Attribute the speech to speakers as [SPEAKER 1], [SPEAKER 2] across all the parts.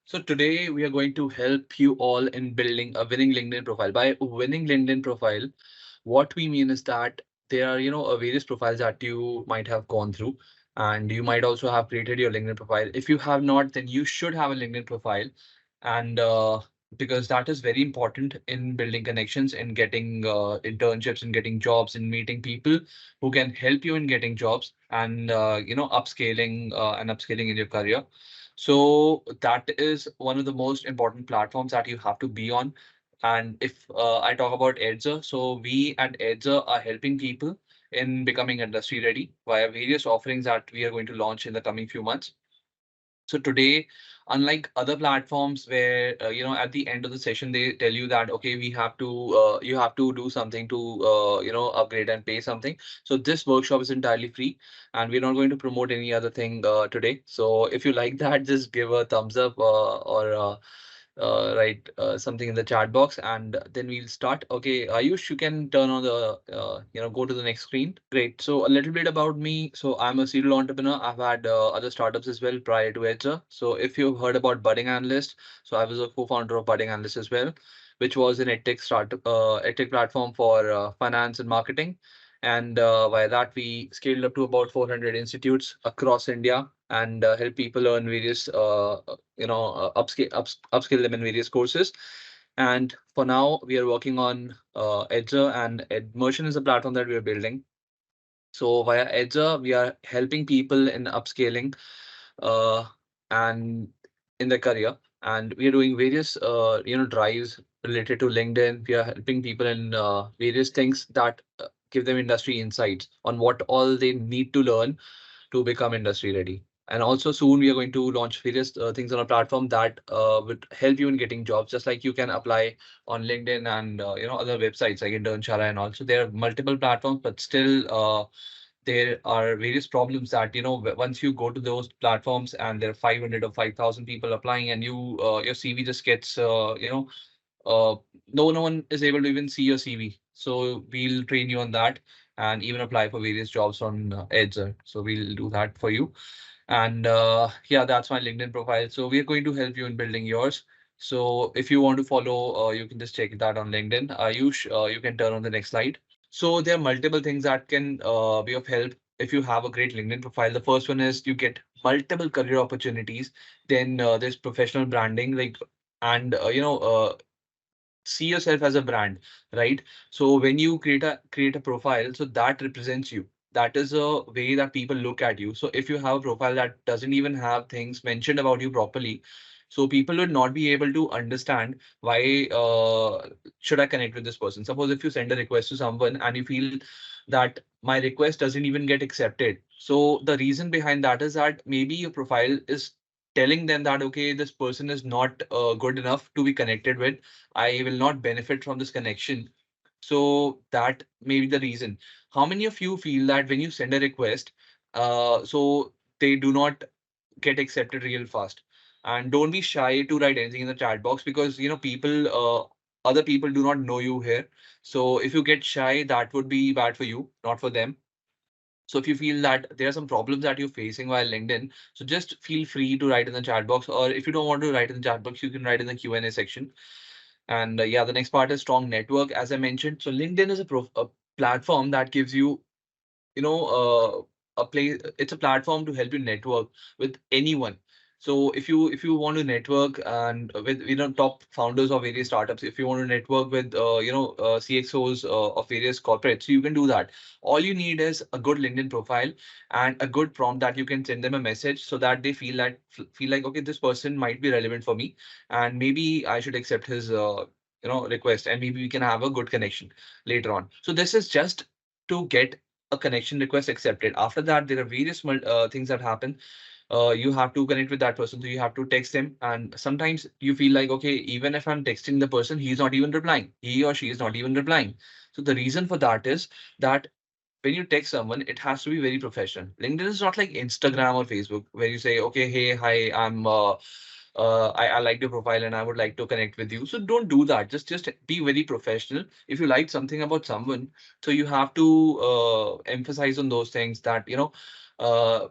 [SPEAKER 1] So today we are going to help you all in building a winning LinkedIn profile. By winning LinkedIn profile, what we mean is that there are, various profiles that you might have gone through, and you might also have created your LinkedIn profile. If you have not, then you should have a LinkedIn profile, and because that is very important in building connections, in getting internships, in getting jobs, in meeting people who can help you in getting jobs, and upscaling in your career. So that is one of the most important platforms that you have to be on. And if I talk about Edzer, so we at Edzer are helping people in becoming industry ready via various offerings that we are going to launch in the coming few months. So today, unlike other platforms where at the end of the session they tell you that okay, you have to do something to upgrade and pay something. So this workshop is entirely free, and we're not going to promote any other thing today. So if you like that, just give a thumbs up or write something in the chat box, and then we'll start. Okay, Ayush, you can turn on the go to the next screen. Great. So a little bit about me. So I'm a serial entrepreneur. I've had other startups as well prior to Edzer. So if you've heard about Budding Analyst, so I was a co-founder of Budding Analyst as well, which was an edtech startup, edtech platform for finance and marketing. And via that, we scaled up to about 400 institutes across India and help people learn various, upskill them in various courses. And for now, we are working on Edzer, and Edmersion is a platform that we are building. So via Edzer, we are helping people in upscaling uh, and in their career. And we are doing various, drives related to LinkedIn. We are helping people in various things that give them industry insights on what all they need to learn to become industry ready. And also soon we are going to launch various things on our platform that would help you in getting jobs, just like you can apply on LinkedIn and other websites like Internshala and also there are multiple platforms, but still there are various problems that once you go to those platforms and there are 500 or 5,000 people applying and your CV just gets no one is able to even see your CV. So we'll train you on that and even apply for various jobs on Edzer. So we'll do that for you. And yeah, that's my LinkedIn profile. So we are going to help you in building yours. So if you want to follow, you can just check that on LinkedIn. You can turn on the next slide. So there are multiple things that can be of help if you have a great LinkedIn profile. The first one is you get multiple career opportunities. Then there's professional branding, like and see yourself as a brand, right? So when you create a profile, so that represents you. That is a way that people look at you. So if you have a profile that doesn't even have things mentioned about you properly, so people would not be able to understand why should I connect with this person. Suppose if you send a request to someone and you feel that my request doesn't even get accepted, so the reason behind that is that maybe your profile is telling them that okay, this person is not good enough to be connected with. I will not benefit from this connection. So that may be the reason. How many of you feel that when you send a request, so they do not get accepted real fast? And don't be shy to write anything in the chat box because other people do not know you here. So if you get shy, that would be bad for you, not for them. So if you feel that there are some problems that you're facing while LinkedIn, so just feel free to write in the chat box. Or if you don't want to write in the chat box, you can write in the Q&A section. And yeah, the next part is strong network, as I mentioned. So LinkedIn is a platform that gives you, a place. It's a platform to help you network with anyone. So if you want to network and with top founders of various startups, if you want to network with CXOs of various corporates, you can do that. All you need is a good LinkedIn profile and a good prompt that you can send them a message so that they feel like okay, this person might be relevant for me and maybe I should accept his request and maybe we can have a good connection later on. So this is just to get a connection request accepted. After that, there are various things that happen. You have to connect with that person, so you have to text them. And sometimes you feel like, okay, even if I'm texting the person, he's not even replying. He or she is not even replying. So the reason for that is that when you text someone, it has to be very professional. LinkedIn is not like Instagram or Facebook where you say, okay, hey, hi, I like your profile and I would like to connect with you. So don't do that. Just be very professional. If you like something about someone, so you have to emphasize on those things that uh,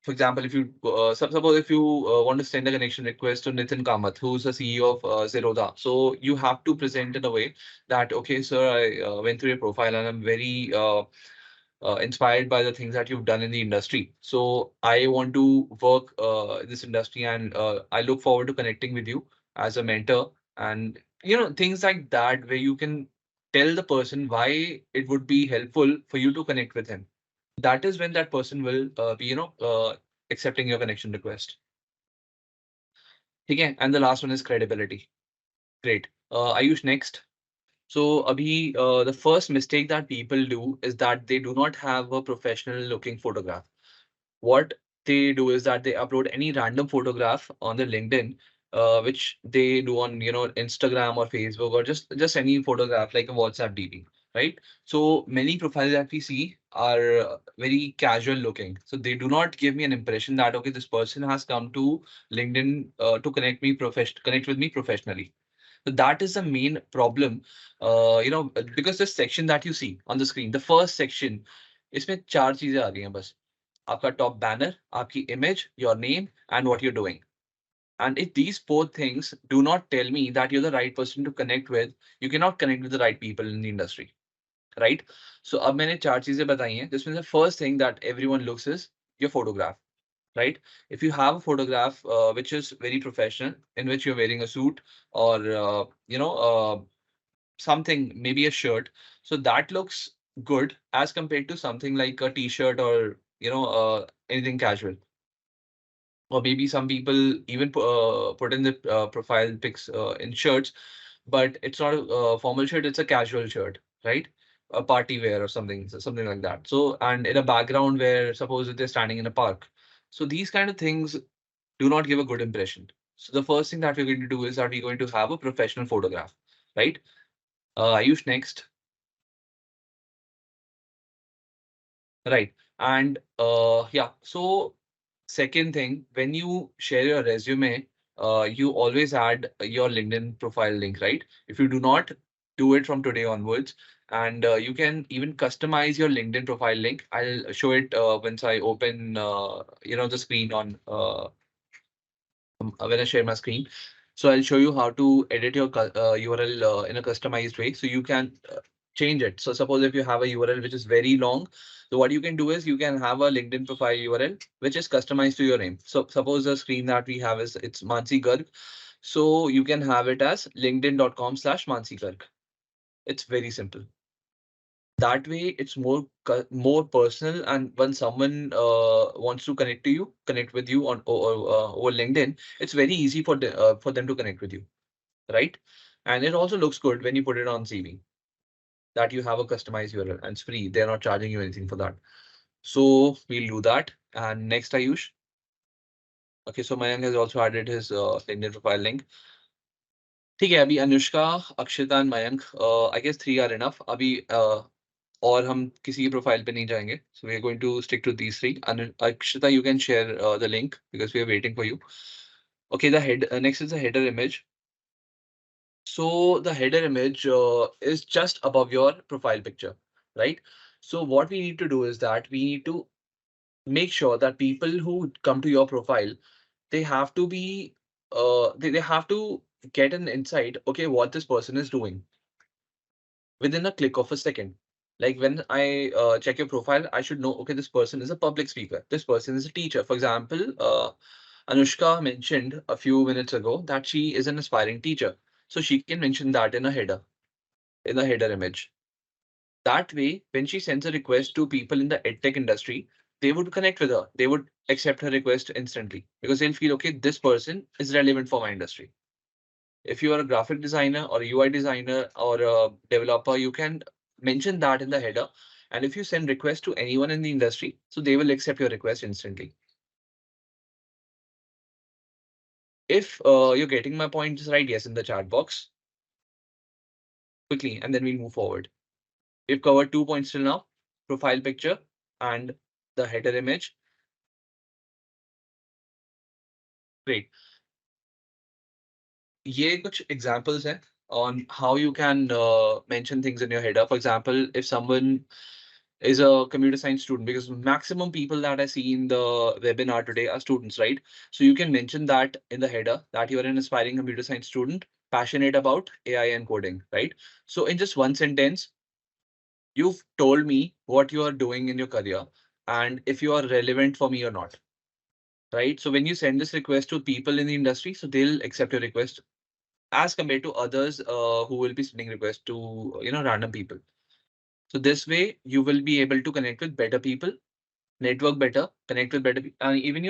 [SPEAKER 1] For example, if you suppose if you want to send a connection request to Nitin Kamath, who's the CEO of Zerodha, so you have to present in a way that, okay, sir, I went through your profile and I'm very inspired by the things that you've done in the industry. So I want to work in this industry, and I look forward to connecting with you as a mentor, and things like that, where you can tell the person why it would be helpful for you to connect with him. That is when that person will be accepting your connection request. Okay, and the last one is credibility. Great. Ayush, next. So, Abhi, the first mistake that people do is that they do not have a professional looking photograph. What they do is that they upload any random photograph on their LinkedIn, which they do on Instagram or Facebook, or just any photograph like a WhatsApp DP, right? So many profiles that we see are very casual looking, so they do not give me an impression that, okay, this person has come to LinkedIn to connect with me professionally. So that is the main problem, because this section that you see on the screen, the first section, इसमें चार चीजें आ रही हैं बस. आपका top banner, आपकी image, your name, and what you're doing. And if these four things do not tell me that you're the right person to connect with, you cannot connect with the right people in the industry, right? So अब मैंने चार चीजें बताई हैं, जिसमें the first thing that everyone looks is your photograph, right? If you have a photograph which is very professional, in which you're wearing a suit or something, maybe a shirt, so that looks good as compared to something like a t-shirt or anything casual. Or maybe some people even put in the profile pics in shirts, but it's not a formal shirt, it's a casual shirt, right? A party wear or something like that. So, and in a background where suppose that they're standing in a park. So these kind of things do not give a good impression. So the first thing that we're going to do is that we're going to have a professional photograph, right? Ayush, next. Right. And yeah, so second thing, when you share your resume, you always add your LinkedIn profile link, right? If you do not, do it from today onwards. And you can even customize your LinkedIn profile link. I'll show it once I open, the screen on when I share my screen. So I'll show you how to edit your URL in a customized way. So you can change it. So suppose if you have a URL which is very long, so what you can do is you can have a LinkedIn profile URL which is customized to your name. So suppose the screen that we have is it's Mansi Garg. So you can have it as linkedin.com/Mansi Garg. It's very simple. That way it's more personal, and when someone wants to connect with you on over LinkedIn, it's very easy for them to connect with you, right? And it also looks good when you put it on CV that you have a customized URL, and it's free. They're not charging you anything for that. So we'll do that. And next, Ayush. Okay, so Mayank has also added his LinkedIn profile link. ठीक है, अभी Anushka, Akshita and Mayank, I guess 3 are enough अभी. और हम किसी की profile पे नहीं जाएंगे. So we are going to stick to these three. Akshita, you can share the link because we are waiting for you. Okay, the head next is the header image. So the header image is just above your profile picture, right? So what we need to do is that we need to make sure that people who come to your profile, they have to be they have to get an insight, okay, what this person is doing within a click of a second. Like when I check your profile, I should know, okay, this person is a public speaker. This person is a teacher. For example, Anushka mentioned a few minutes ago that she is an aspiring teacher. So she can mention that in a header image. That way, when she sends a request to people in the edtech industry, they would connect with her. They would accept her request instantly because they'll feel, okay, this person is relevant for my industry. If you are a graphic designer or a UI designer or a developer, you can mention that in the header. And if you send request to anyone in the industry, so they will accept your request instantly. If you're getting my point, just write yes in the chat box quickly, and then we'll move forward. We've covered 2 points till now: profile picture and the header image. Great. ये कुछ examples हैं on how you can mention things in your header. For example, if someone is a computer science student, because maximum people that I see in the webinar today are students, right? So you can mention that in the header that you are an aspiring computer science student, passionate about AI and coding, right? So in just one sentence, you've told me what you are doing in your career and if you are relevant for me or not, right? So when you send this request to people in the industry, so they'll accept your request as compared to others who will be sending requests to random people. So this way you will be able to connect with better people, network better, connect with better people, and even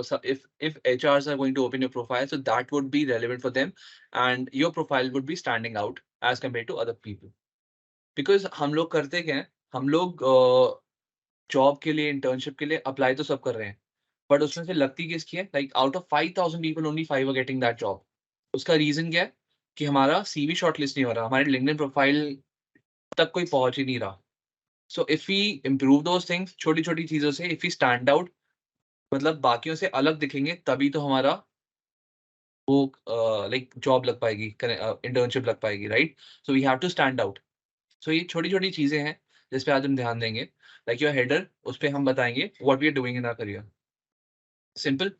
[SPEAKER 1] so if HRs are going to open your profile, so that would be relevant for them, and your profile would be standing out as compared to other people. Because हम लोग करते क्या है, हम लोग job के लिए, internship के लिए अप्लाई तो सब कर रहे हैं, बट उसमें से लगती किसकी है? Like out of 5000 people only 5 are getting that job. उसका रीजन क्या है? कि हमारा सीवी शॉर्टलिस्ट नहीं हो रहा, हमारे लिंक्डइन प्रोफाइल तक कोई पहुंच ही नहीं रहा। So if we improve those things, छोटी छोटी चीजों से इफ वी स्टैंड आउट, मतलब बाकियों से अलग दिखेंगे, तभी तो हमारा वो लाइक जॉब लग पाएगी, इंटर्नशिप लग पाएगी, right? So we have to stand out. So ये छोटी छोटी चीजें हैं जिस पे आज हम ध्यान देंगे। लाइक योर हेडर, उस पे हम बताएंगे what we are doing in our career. Simple.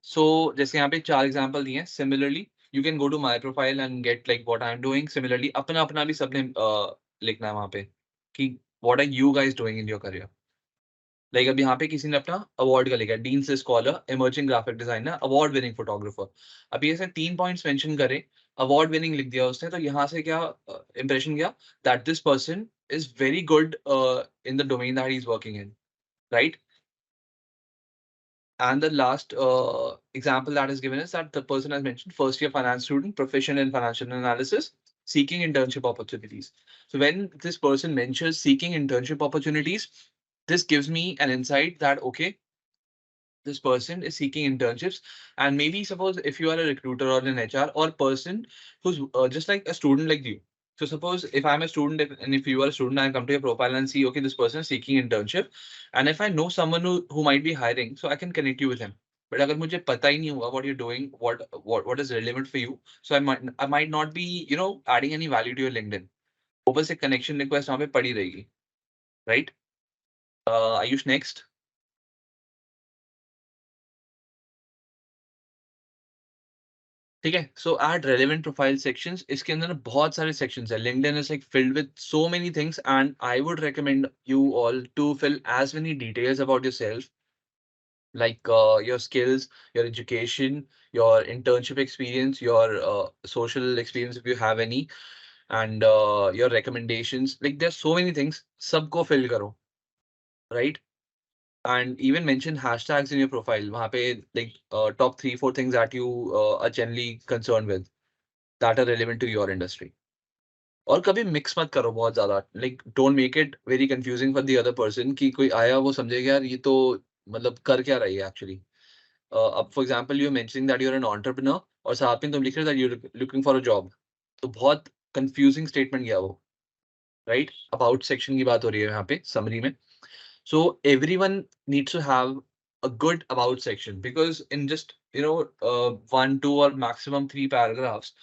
[SPEAKER 1] So जैसे यहाँ पे 4 एग्जांपल दिए हैं। Similarly you can go to my profile and get like what I am doing. Similarly अपना अपना भी सबने लिखना है वहाँ पे कि what are you guys doing in your career. Like अब यहाँ पे किसी ने अपना अवार्ड का लिखा है, डीन से scholar, emerging graphic designer, award winning photographer. अभी ऐसे 3 पॉइंट्स मेंशन करे, अवार्ड विनिंग लिख दिया उसने, तो यहाँ से क्या इंप्रेशन गया? That this person is very good in the domain that he is working in, right? And the last example that is given is that the person has mentioned first year finance student, proficient in financial analysis, seeking internship opportunities. So when this person mentions seeking internship opportunities, this gives me an insight that, okay, this person is seeking internships. And maybe suppose if you are a recruiter or an HR or person who's just like a student like you. So suppose if I'm a student, and if you are a student, I come to your profile and see, okay, this person is seeking internship. And if I know someone who might be hiring, so I can connect you with him. But अगर मुझे पता ही नहीं होगा what you're doing, what is relevant for you, so I might not be adding any value to your LinkedIn. वो बस एक connection request वहाँ पे पड़ी रहेगी, right? Ayush, next. ठीक है। So add relevant profile sections, इसके अंदर ना बहुत सारे सेक्शंस है। LinkedIn is like filled with so many things, and I would recommend you all to fill as many details about yourself, like your skills, your education, your internship experience, your social experience if you have any, and your recommendations. Like there's so many things, सबको fill करो, right? And even mention hashtags in your profile. वहाँ पे like top 3-4 things that you are generally concerned with, that are relevant to your industry. और कभी mix मत करो बहुत ज्यादा, like don't make it very confusing for the other person कि कोई आया वो समझेगा यार ये तो मतलब कर क्या रही है एक्चुअली। अब for example you mentioning that you are an entrepreneur और साथ में तुम लिख रहे हो that you are looking for a job, तो बहुत कंफ्यूजिंग स्टेटमेंट गया वो, राइट? अबाउट सेक्शन की बात हो रही है यहाँ पे समरी में। So everyone needs to have a good about section, because in just 1, 2 or maximum 3 paragraphs,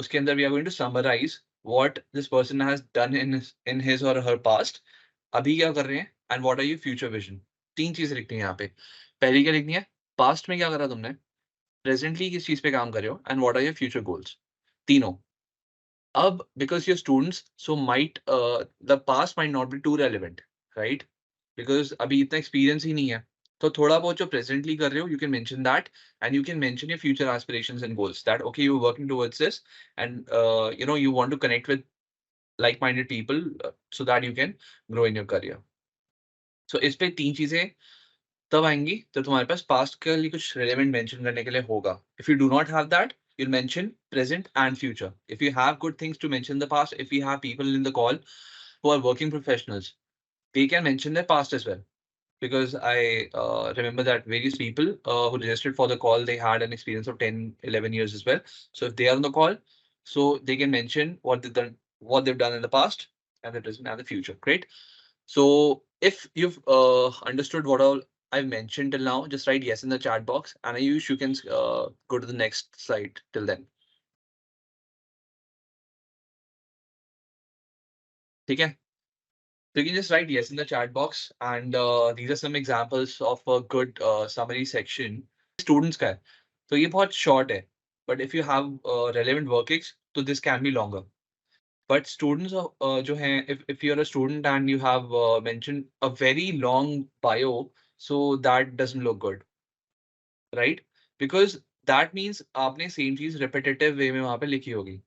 [SPEAKER 1] uske andar we are going to summarize what this person has done in his or her past, अभी क्या कर रहे हैं, and what are your future vision. 3 चीजें लिखनी है यहाँ पे। पहली क्या लिखनी है? पास्ट में क्या करा तुमने, प्रेजेंटली किस चीज पे काम कर रहे हो, and what are your future goals. तीनों। अब because you're students, so might the past might not be too relevant, right? Because अभी इतना experience ही नहीं है, तो थोड़ा बहुत जो presently कर रहे हो, you can mention that, and you can mention your future aspirations and goals, that okay, you're working towards this, and you want to connect with like-minded people, so that you can grow in your career. So इस पे 3 चीजें तब आएंगी तो तुम्हारे पास past के लिए कुछ रेलेवेंट मेंशन करने के लिए होगा। If you do not have that, you'll mention present and future. If you have good things to mention in the past, if we have people in the call who are working professionals, they can mention their past as well. Because I remember that various people who registered for the call, they had an experience of 10, 11 years as well. So if they are on the call, so they can mention what they've done in the past and the present and the future. Great. So if you've understood what all I've mentioned till now, just write yes in the chat box, and Ayush, you can go to the next slide till then. ठीक है? So you can just write yes in the chat box, and these are some examples of a good summary section. Students का है, तो ये बहुत short है. But if you have relevant workings, तो this can be longer. But students जो हैं, if you're a student and you have mentioned a very long bio, so that doesn't look good, right? Because that means आपने same चीज repetitive way में वहाँ पे लिखी होगी.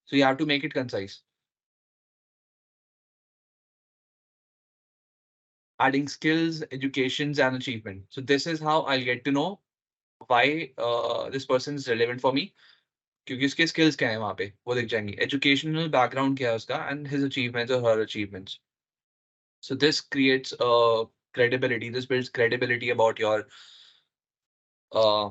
[SPEAKER 1] So you have to make it concise. Adding skills, educations, and achievement. So this is how I'll get to know why this person is relevant for me. क्योंकि उसके skills क्या है वहाँ पे वो दिख जाएंगी. Educational background क्या है उसका and his achievements or her achievements. So this creates credibility. This builds credibility about your uh,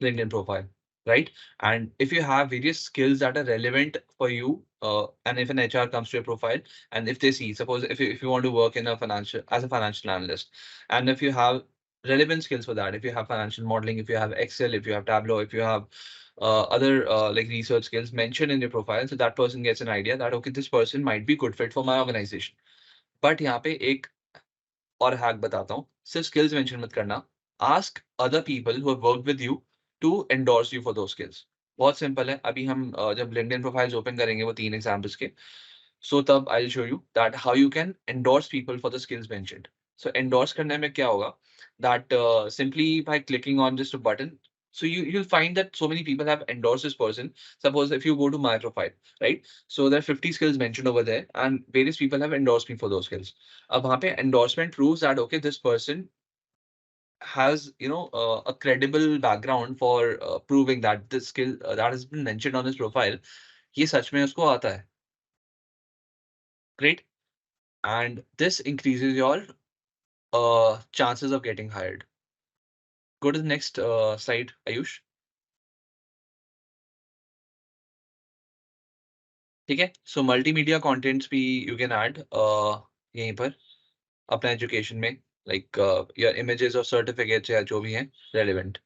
[SPEAKER 1] LinkedIn profile, right? And if you have various skills that are relevant for you, and if an HR comes to your profile, and if they see, suppose if you want to work in a financial as a financial analyst, and if you have relevant skills for that, if you have financial modeling, if you have Excel, if you have Tableau, if you have other like research skills mentioned in your profile, so that person gets an idea that okay, this person might be good fit for my organization. But यहाँ पे एक और hack बताता हूँ, सिर्फ skills mention मत करना. Ask other people who have worked with you to endorse you for those skills. बहुत सिंपल है. अभी हम जब लिंक्डइन प्रोफाइल्स ओपन करेंगे वो 3 एग्जांपल्स के, सो तब I will show you that how you can endorse people for the skills mentioned. So endorse करने में क्या होगा, that simply by clicking on just a button, so you'll find that so many people have endorsed this person. Suppose if you go to my profile, right? So there are 50 skills mentioned over there, and various people have endorsed me for those skills. अब वहाँ पे endorsement proves that okay, this person has a credible background for proving that this skill that has been mentioned on his profile ये सच में उसको आता है. Great. And this increases your chances of getting hired. Go to the next slide, Ayush. ठीक है. So multimedia contents भी you can add यहीं पर अपना education में, like your images or certificates या जो भी हैं relevant.